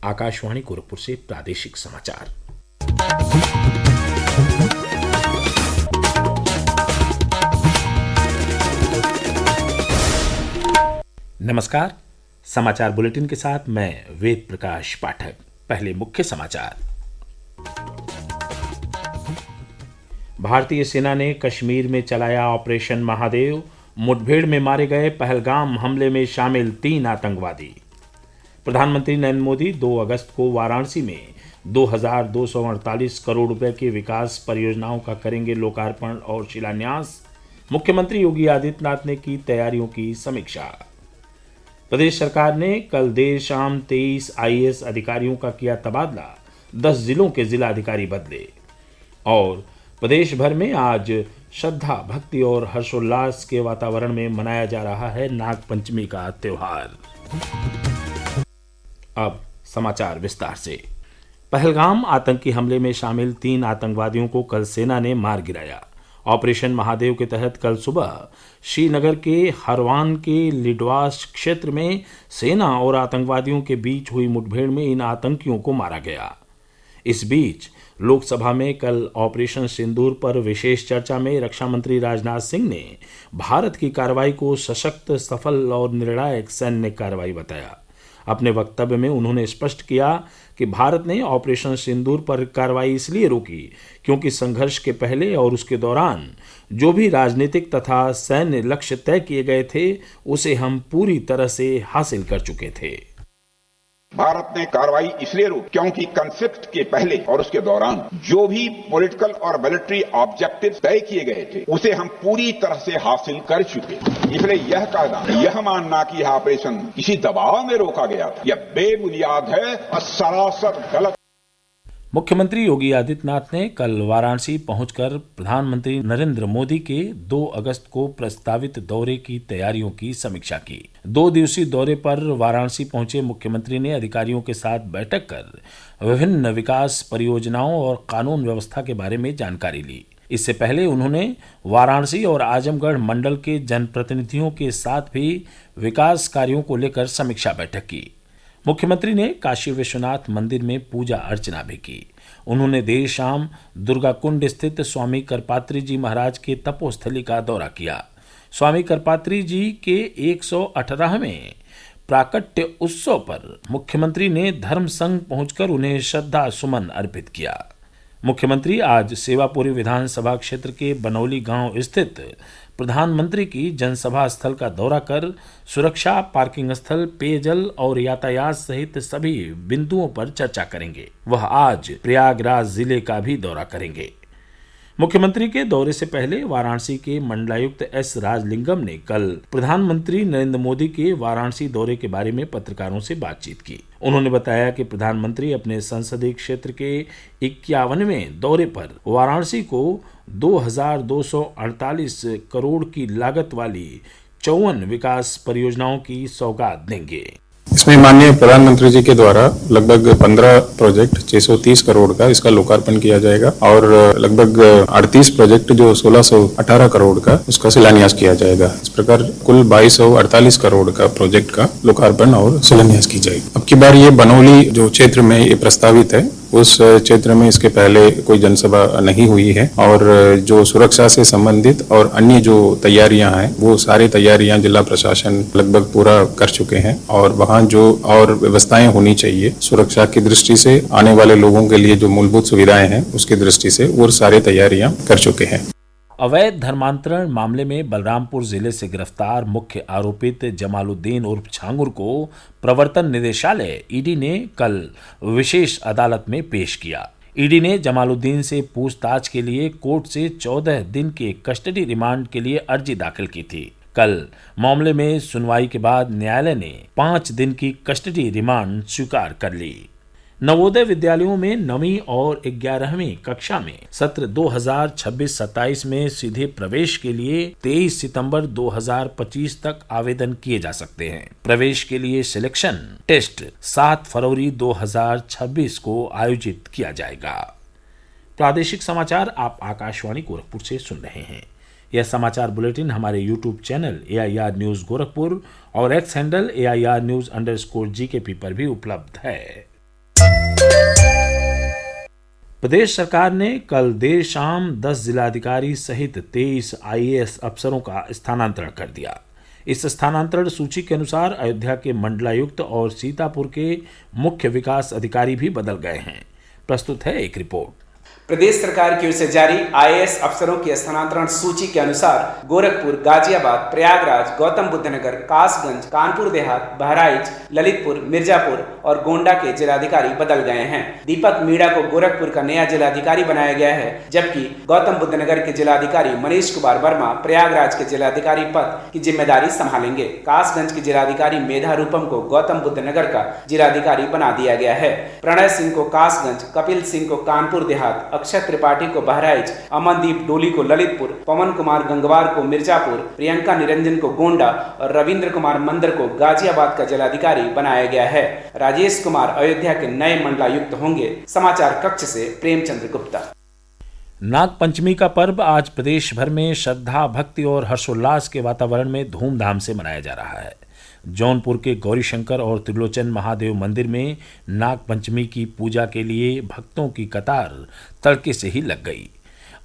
आकाशवाणी गोरखपुर से प्रादेशिक समाचार। नमस्कार। समाचार बुलेटिन के साथ मैं वेद प्रकाश पाठक। पहले मुख्य समाचार। भारतीय सेना ने कश्मीर में चलाया ऑपरेशन महादेव। मुठभेड़ में मारे गए पहलगाम हमले में शामिल 3 आतंकवादी। प्रधानमंत्री नरेंद्र मोदी 2 अगस्त को वाराणसी में 2248 करोड़ रुपए की विकास परियोजनाओं का करेंगे लोकार्पण और शिलान्यास। मुख्यमंत्री योगी आदित्यनाथ ने की तैयारियों की समीक्षा। प्रदेश सरकार ने कल देर शाम 23 आईएएस अधिकारियों का किया तबादला। 10 जिलों के जिलाधिकारी बदले। और प्रदेश भर में आज श्रद्धा, भक्ति और हर्षोल्लास के वातावरण में मनाया जा रहा है नागपंचमी का त्योहार। अब समाचार विस्तार से। पहलगाम आतंकी हमले में शामिल 3 आतंकवादियों को कल सेना ने मार गिराया। ऑपरेशन महादेव के तहत कल सुबह श्रीनगर के हरवान के लिडवास क्षेत्र में सेना और आतंकवादियों के बीच हुई मुठभेड़ में इन आतंकियों को मारा गया। इस बीच लोकसभा में कल ऑपरेशन सिंदूर पर विशेष चर्चा में रक्षा मंत्री राजनाथ सिंह ने भारत की कार्रवाई को सशक्त, सफल और निर्णायक सैन्य कार्रवाई बताया। अपने वक्तव्य में उन्होंने स्पष्ट किया कि भारत ने ऑपरेशन सिंदूर पर कार्रवाई इसलिए रोकी क्योंकि संघर्ष के पहले और उसके दौरान जो भी राजनीतिक तथा सैन्य लक्ष्य तय किए गए थे उसे हम पूरी तरह से हासिल कर चुके थे। भारत ने कार्रवाई इसलिए रोकी क्योंकि कॉन्फ्लिक्ट के पहले और उसके दौरान जो भी पॉलिटिकल और मिलिट्री ऑब्जेक्टिव तय किए गए थे उसे हम पूरी तरह से हासिल कर चुके। इसलिए यह कहना, यह मानना कि यह ऑपरेशन किसी दबाव में रोका गया था, यह बेबुनियाद है और सरासर गलत। मुख्यमंत्री योगी आदित्यनाथ ने कल वाराणसी पहुंचकर प्रधानमंत्री नरेंद्र मोदी के 2 अगस्त को प्रस्तावित दौरे की तैयारियों की समीक्षा की। 2 दिवसीय दौरे पर वाराणसी पहुंचे मुख्यमंत्री ने अधिकारियों के साथ बैठक कर विभिन्न विकास परियोजनाओं और कानून व्यवस्था के बारे में जानकारी ली। इससे पहले उन्होंने वाराणसी और आजमगढ़ मंडल के जनप्रतिनिधियों के साथ भी विकास कार्यों को लेकर समीक्षा बैठक की। मुख्यमंत्री ने काशी विश्वनाथ मंदिर में पूजा अर्चना भी की। उन्होंने देर शाम दुर्गा कुंड स्थित स्वामी करपात्री जी महाराज के तपोस्थली का दौरा किया। स्वामी करपात्री जी के 118वें प्राकट्य उत्सव पर मुख्यमंत्री ने धर्म संघ पहुंचकर उन्हें श्रद्धा सुमन अर्पित किया। मुख्यमंत्री आज सेवापुरी विधानसभा क्षेत्र के बनौली गांव स्थित प्रधानमंत्री की जनसभा स्थल का दौरा कर सुरक्षा, पार्किंग स्थल, पेयजल और यातायात सहित सभी बिंदुओं पर चर्चा करेंगे। वह आज प्रयागराज जिले का भी दौरा करेंगे। मुख्यमंत्री के दौरे से पहले वाराणसी के मंडलायुक्त एस राजलिंगम ने कल प्रधानमंत्री नरेंद्र मोदी के वाराणसी दौरे के बारे में पत्रकारों से बातचीत की। उन्होंने बताया कि प्रधानमंत्री अपने संसदीय क्षेत्र के 51वें दौरे पर वाराणसी को 2248 करोड़ की लागत वाली 54 विकास परियोजनाओं की सौगात देंगे। इसमें माननीय प्रधानमंत्री जी के द्वारा लगभग 15 प्रोजेक्ट 630 करोड़ का इसका लोकार्पण किया जाएगा और लगभग 38 प्रोजेक्ट जो 1618 करोड़ का उसका शिलान्यास किया जाएगा। इस प्रकार कुल 2248 करोड़ का प्रोजेक्ट का लोकार्पण और शिलान्यास की जाएगी। अब की बार ये बनौली जो क्षेत्र में ये प्रस्तावित है उस क्षेत्र में इसके पहले कोई जनसभा नहीं हुई है और जो सुरक्षा से संबंधित और अन्य जो तैयारियां हैं वो सारी तैयारियां जिला प्रशासन लगभग पूरा कर चुके हैं और वहां जो और व्यवस्थाएं होनी चाहिए सुरक्षा की दृष्टि से, आने वाले लोगों के लिए जो मूलभूत सुविधाएं हैं उसकी दृष्टि से वो सारी तैयारियां कर चुके हैं। अवैध धर्मांतरण मामले में बलरामपुर जिले से गिरफ्तार मुख्य आरोपित जमालुद्दीन उर्फ छांगुर को प्रवर्तन निदेशालय ईडी ने कल विशेष अदालत में पेश किया। ईडी ने जमालुद्दीन से पूछताछ के लिए कोर्ट से 14 दिन के कस्टडी रिमांड के लिए अर्जी दाखिल की थी। कल मामले में सुनवाई के बाद न्यायालय ने 5 दिन की कस्टडी रिमांड स्वीकार कर ली। नवोदय विद्यालयों में 9वीं और 11वीं कक्षा में सत्र 2026-27 में सीधे प्रवेश के लिए 23 सितंबर 2025 तक आवेदन किए जा सकते हैं। प्रवेश के लिए सिलेक्शन टेस्ट 7 फरवरी 2026 को आयोजित किया जाएगा। प्रादेशिक समाचार आप आकाशवाणी गोरखपुर से सुन रहे हैं। यह समाचार बुलेटिन हमारे YouTube channel AIR news Gorakhpur और एक्स हैंडल AIR न्यूज_GKP पर भी उपलब्ध है। प्रदेश सरकार ने कल देर शाम 10 जिलाधिकारी सहित 23 आईएएस अफसरों का स्थानांतरण कर दिया। इस स्थानांतरण सूची के अनुसार अयोध्या के मंडलायुक्त और सीतापुर के मुख्य विकास अधिकारी भी बदल गए हैं। प्रस्तुत है एक रिपोर्ट। प्रदेश सरकार की ओर से जारी आईएएस अफसरों की स्थानांतरण सूची के अनुसार गोरखपुर, गाजियाबाद, प्रयागराज, गौतम बुद्ध नगर, कासगंज, कानपुर देहात, बहराइच, ललितपुर, मिर्जापुर और गोंडा के जिलाधिकारी बदल गए हैं। दीपक मीणा को गोरखपुर का नया जिलाधिकारी बनाया गया है, जबकि गौतम बुद्ध नगर के जिलाधिकारी मनीष कुमार वर्मा प्रयागराज के जिलाधिकारी पद की जिम्मेदारी संभालेंगे। कासगंज के जिलाधिकारी मेधा रूपम को गौतम बुद्ध नगर का जिलाधिकारी बना दिया गया है। प्रणय सिंह को कासगंज, कपिल सिंह को कानपुर देहात, अक्षय त्रिपाठी को बहराइच, अमनदीप डोली को ललितपुर, पवन कुमार गंगवार को मिर्जापुर, प्रियंका निरंजन को गोंडा और रविंद्र कुमार मंदर को गाजियाबाद का जिलाधिकारी बनाया गया है। राजेश कुमार अयोध्या के नए मंडलायुक्त होंगे। समाचार कक्ष से प्रेमचंद्र गुप्ता। नाग पंचमी का पर्व आज प्रदेश भर में श्रद्धा, भक्ति और हर्षोल्लास के वातावरण में धूमधाम से मनाया जा रहा है। जौनपुर के गौरीशंकर और त्रिलोचन महादेव मंदिर में नाग पंचमी की पूजा के लिए भक्तों की कतार तड़के से ही लग गई।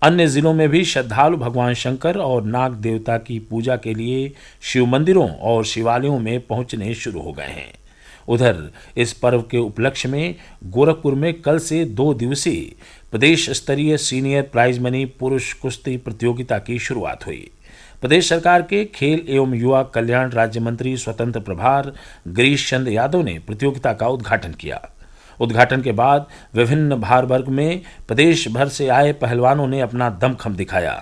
अन्य जिलों में भी श्रद्धालु भगवान शंकर और नाग देवता की पूजा के लिए शिव मंदिरों और शिवालयों में पहुंचने शुरू हो गए हैं। उधर इस पर्व के उपलक्ष्य में गोरखपुर में कल से 2 दिवसीय प्रदेश स्तरीय सीनियर प्राइज मनी पुरुष कुश्ती प्रतियोगिता की शुरुआत हुई। प्रदेश सरकार के खेल एवं युवा कल्याण राज्य मंत्री स्वतंत्र प्रभार गिरीश चंद्र यादव ने प्रतियोगिता का उद्घाटन किया। उद्घाटन के बाद विभिन्न भार वर्ग में प्रदेश भर से आए पहलवानों ने अपना दमखम दिखाया।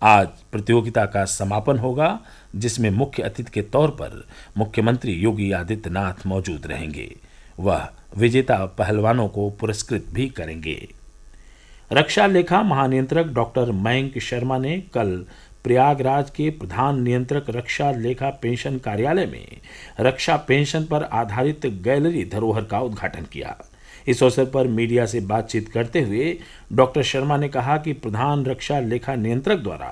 आज प्रतियोगिता का समापन होगा, जिसमें मुख्य अतिथि के तौर पर मुख्यमंत्री योगी आदित्यनाथ मौजूद रहेंगे। वह विजेता पहलवानों को पुरस्कृत भी करेंगे। रक्षा लेखा महानियंत्रक डॉक्टर मयंक शर्मा ने कल प्रयागराज के प्रधान नियंत्रक रक्षा लेखा पेंशन कार्यालय में रक्षा पेंशन पर आधारित गैलरी धरोहर का उद्घाटन किया। इस अवसर पर मीडिया से बातचीत करते हुए डॉक्टर शर्मा ने कहा कि प्रधान रक्षा लेखा नियंत्रक द्वारा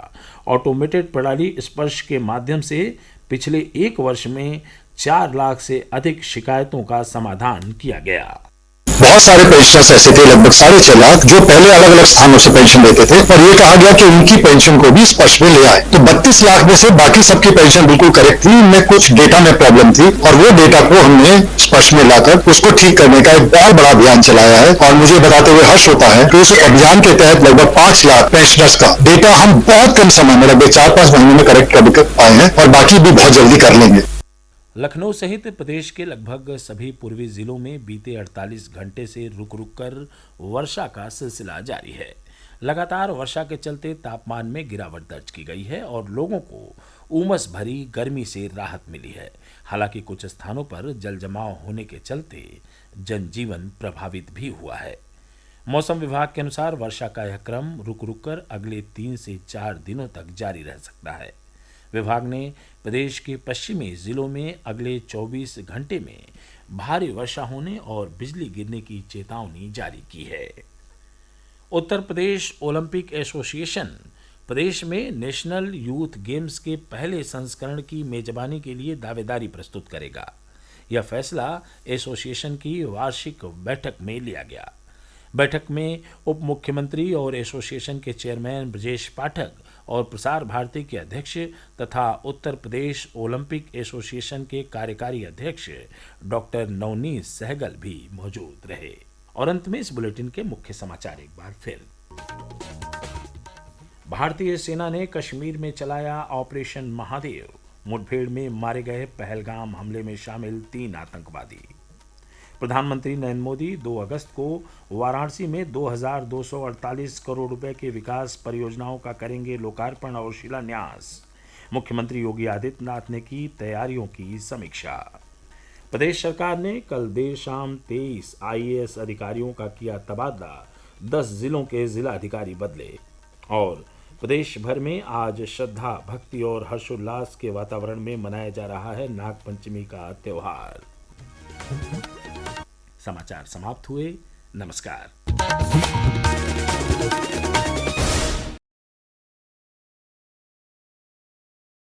ऑटोमेटेड प्रणाली स्पर्श के माध्यम से पिछले 1 वर्ष में 4 लाख से अधिक शिकायतों का समाधान किया गया। बहुत सारे पेंशनर्स ऐसे थे, लगभग 6.5 लाख, जो पहले अलग अलग स्थानों से पेंशन लेते थे, और ये कहा गया कि उनकी पेंशन को भी स्पर्श में ले आए। तो 32 लाख में से बाकी सबकी पेंशन बिल्कुल करेक्ट थी, इनमें कुछ डेटा में प्रॉब्लम थी, और वो डेटा को हमने स्पर्श में लाकर उसको ठीक करने का एक बहुत बड़ा अभियान चलाया है। और मुझे बताते हुए हर्ष होता है कि उस अभियान के तहत लगभग 5 लाख पेंशनर्स का डेटा हम बहुत कम समय में, लगभग 4-5 महीने में करेक्ट कर पाए हैं, और बाकी भी बहुत जल्दी कर लेंगे। लखनऊ सहित प्रदेश के लगभग सभी पूर्वी जिलों में बीते 48 घंटे से रुक रुक कर वर्षा का सिलसिला जारी है। लगातार वर्षा के चलते तापमान में गिरावट दर्ज की गई है और लोगों को उमस भरी गर्मी से राहत मिली है। हालांकि कुछ स्थानों पर जल जमाव होने के चलते जनजीवन प्रभावित भी हुआ है। मौसम विभाग के अनुसार वर्षा का यह क्रम रुक रुक कर अगले 3 से 4 दिनों तक जारी रह सकता है। विभाग ने प्रदेश के पश्चिमी जिलों में अगले 24 घंटे में भारी वर्षा होने और बिजली गिरने की चेतावनी जारी की है। उत्तर प्रदेश ओलंपिक एसोसिएशन प्रदेश में नेशनल यूथ गेम्स के पहले संस्करण की मेजबानी के लिए दावेदारी प्रस्तुत करेगा। यह फैसला एसोसिएशन की वार्षिक बैठक में लिया गया। बैठक में उप मुख्यमंत्री और एसोसिएशन के चेयरमैन ब्रजेश पाठक और प्रसार भारती के अध्यक्ष तथा उत्तर प्रदेश ओलंपिक एसोसिएशन के कार्यकारी अध्यक्ष डॉक्टर नवनीत सहगल भी मौजूद रहे। और अंत में इस बुलेटिन के मुख्य समाचार एक बार फिर। भारतीय सेना ने कश्मीर में चलाया ऑपरेशन महादेव। मुठभेड़ में मारे गए पहलगाम हमले में शामिल 3 आतंकवादी। प्रधानमंत्री नरेंद्र मोदी 2 अगस्त को वाराणसी में 2248 करोड़ रुपए के विकास परियोजनाओं का करेंगे लोकार्पण और शिलान्यास। मुख्यमंत्री योगी आदित्यनाथ ने की तैयारियों की समीक्षा। प्रदेश सरकार ने कल देर शाम 23 आईएएस अधिकारियों का किया तबादला। 10 जिलों के जिला अधिकारी बदले। और प्रदेश भर में आज श्रद्धा, भक्ति और हर्षोल्लास के वातावरण में मनाया जा रहा है नाग पंचमी का त्योहार। समाचार समाप्त हुए। नमस्कार।